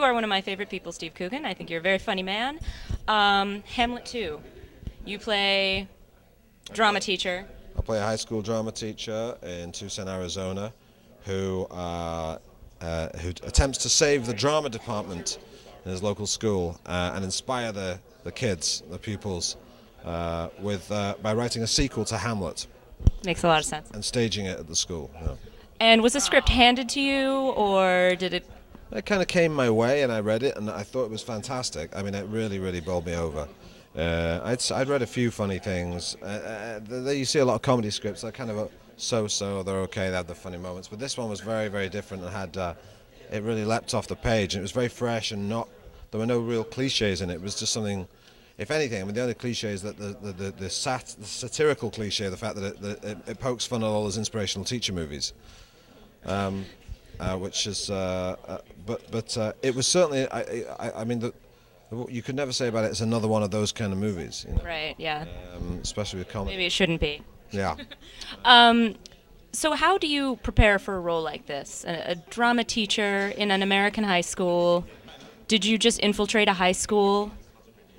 are one of my favorite people, Steve Coogan. I think you're a very funny man. Hamlet 2. You play drama teacher. I play a high school drama teacher in Tucson, Arizona, who attempts to save the drama department in his local school and inspire the kids, the pupils, by writing a sequel to Hamlet Makes a lot of sense. and staging it at the school. And was the script handed to you, or did it? It kind of came my way, and I read it, and I thought it was fantastic. I mean, it really, really bowled me over. I'd read a few funny things. You see a lot of comedy scripts. They're kind of so-so. They're okay. They have the funny moments. But this one was very, very different and had it really leapt off the page. And it was very fresh and there were no real cliches in it. It was just something. If anything, I mean, the only cliche is that the satirical cliche, the fact that it pokes fun at all those inspirational teacher movies. Which is, but it was certainly. I mean, you could never say about it. It's another one of those kind of movies, you know? Right. Yeah. Especially with comedy. Maybe it shouldn't be. Yeah. So how do you prepare for a role like this? A drama teacher in an American high school. Did you just infiltrate a high school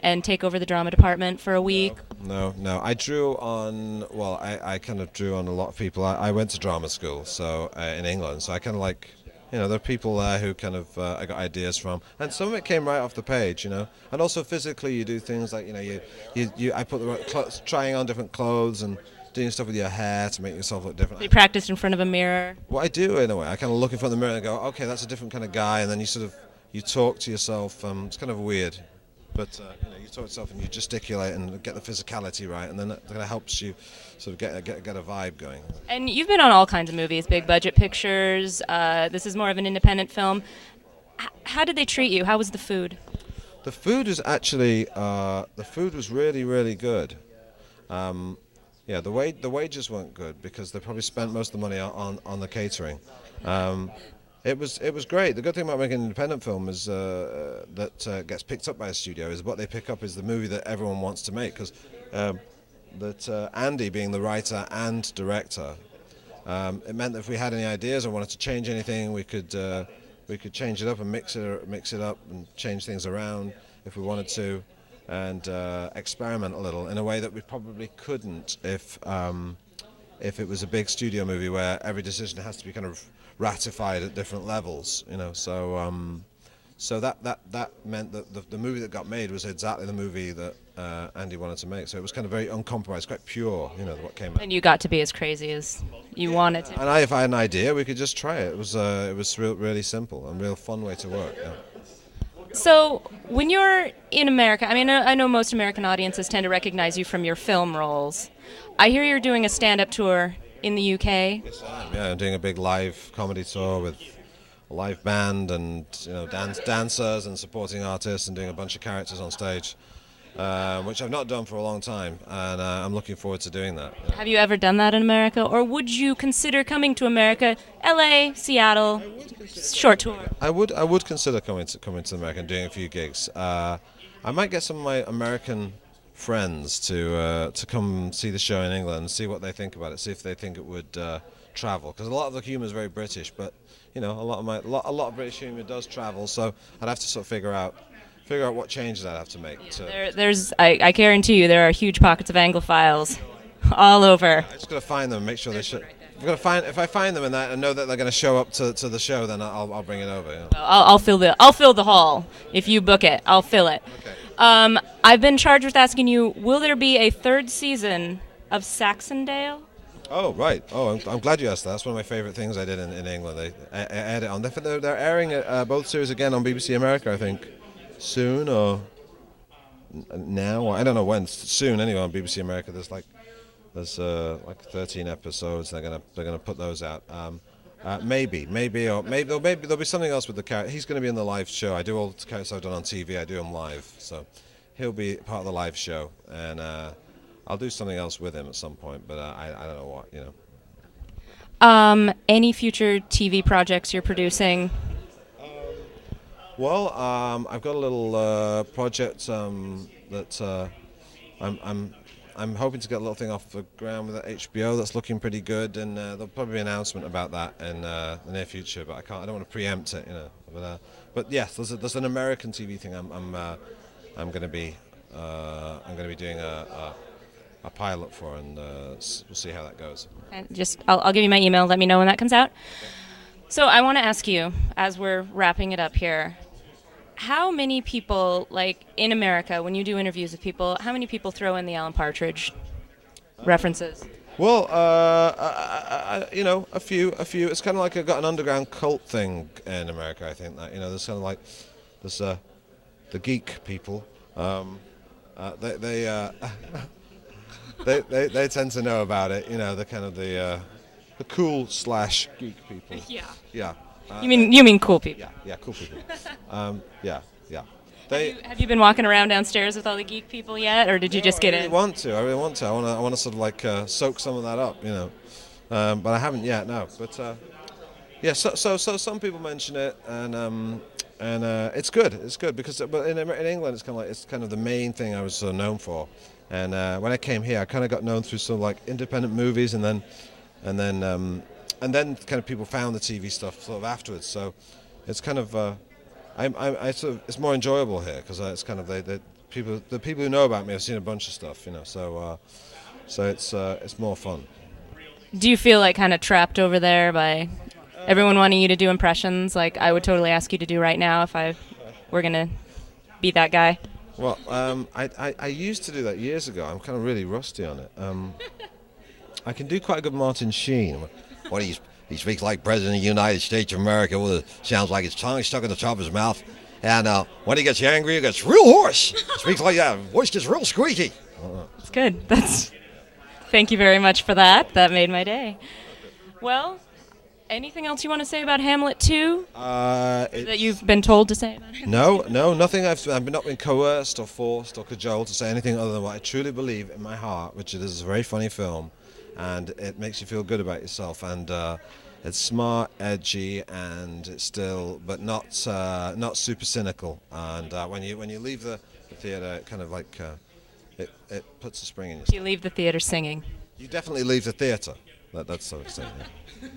and take over the drama department for a week? No. I drew on. Well, I kind of drew on a lot of people. I went to drama school, so in England. So I kind of like. There are people there who kind of I got ideas from, and some of it came right off the page, And also physically, you do things like I put the right trying on different clothes and doing stuff with your hair to make yourself look different. You practiced in front of a mirror. What I do in a way, I kind of look in front of the mirror and go, okay, that's a different kind of guy, and then you talk to yourself. It's kind of weird, but you talk to yourself and you gesticulate and get the physicality right, and then that kind of helps you sort of get a vibe going. And you've been on all kinds of movies, big budget pictures. This is more of an independent film. How did they treat you? How was the food? The food was actually really, really good. The wages weren't good because they probably spent most of the money on the catering. It was great. The good thing about making an independent film is that gets picked up by a studio is what they pick up is the movie that everyone wants to make, because Andy being the writer and director, it meant that if we had any ideas or wanted to change anything, we could change it up and mix it up and change things around if we wanted to, and experiment a little in a way that we probably couldn't if it was a big studio movie where every decision has to be kind of ratified at different levels, So that meant that the movie that got made was exactly the movie that Andy wanted to make. So it was kind of very uncompromised, quite pure, what came out. And you got to be as crazy as you wanted to. And if I had an idea, we could just try it. It was really simple and real fun way to work. Yeah. So when you're in America, I mean, I know most American audiences tend to recognize you from your film roles. I hear you're doing a stand-up tour in the UK. Yes, I am. Yeah, I'm doing a big live comedy tour with a live band and dancers and supporting artists and doing a bunch of characters on stage, which I've not done for a long time, and I'm looking forward to doing that. Yeah. Have you ever done that in America, or would you consider coming to America, LA, Seattle, short tour? I would consider coming to America and doing a few gigs. I might get some of my American friends to come see the show in England and see what they think about it, see if they think it would travel, because a lot of the humour is very British, but a lot of British humour does travel, so I'd have to sort of figure out what changes I'd have to make. I guarantee you there are huge pockets of Anglophiles all over. I just got to find them and make sure they should. If I find them and I know that they're going to show up to the show, then I'll bring it over. Yeah. I'll fill the hall if you book it. I'll fill it. Okay. I've been charged with asking you, will there be a third season of Saxondale? Oh, right. Oh, I'm glad you asked that. That's one of my favourite things I did in England. They aired it on. They're airing both series again on BBC America, I think, soon or now. I don't know when. Soon, anyway, on BBC America. There's like 13 episodes. They're gonna put those out. Maybe there'll be something else with the character. He's going to be in the live show. I do all the characters I've done on TV. I do them live, so he'll be part of the live show, and I'll do something else with him at some point. But I don't know what. Any future TV projects you're producing? Well, I've got a little project that I'm I'm hoping to get a little thing off the ground with HBO that's looking pretty good, and there'll probably be an announcement about that in the near future. But I don't want to preempt it, you know. But yes, there's an American TV thing. I'm going to be doing a pilot for, and we'll see how that goes. And I'll give you my email. Let me know when that comes out. So I want to ask you, as we're wrapping it up here, how many people, like in America, when you do interviews with people, how many people throw in the Alan Partridge references? Well, you know, a few. It's kind of like got an underground cult thing in America. I think that, you know, there's kind of like the geek people. They they tend to know about it. You know, the kind of the cool / geek people. Yeah. Yeah. You mean cool people? Yeah, cool people. Yeah. Have you been walking around downstairs with all the geek people yet, or did you just get in? I really want to. I want to sort of like soak some of that up, you know. But I haven't yet. No. But yeah. So some people mention it, and it's good. It's good because but in England it's kind of the main thing I was sort of known for. And when I came here, I kind of got known through some like independent movies, and then kind of people found the TV stuff sort of afterwards. So it's kind of I sort of, it's more enjoyable here because it's kind of the people who know about me have seen a bunch of stuff, you know. So it's more fun. Do you feel like kind of trapped over there by everyone wanting you to do impressions? Like I would totally ask you to do right now if I were gonna be that guy. Well, I used to do that years ago. I'm kind of really rusty on it. I can do quite a good Martin Sheen. What he speaks like President of the United States of America with sounds like his tongue stuck in the top of his mouth. And when he gets angry, he gets real hoarse. Speaks like that. Voice gets real squeaky. That's good. Thank you very much for that. That made my day. Well, anything else you want to say about Hamlet 2 that you've been told to say about it? No, nothing. I've not been coerced or forced or cajoled to say anything other than what I truly believe in my heart, which it is a very funny film, and it makes you feel good about yourself, and it's smart, edgy, and it's still, but not super cynical. And when you leave the theater, it kind of like it puts a spring in your step. You leave the theater singing. You definitely leave the theater. That's so exciting. Yeah.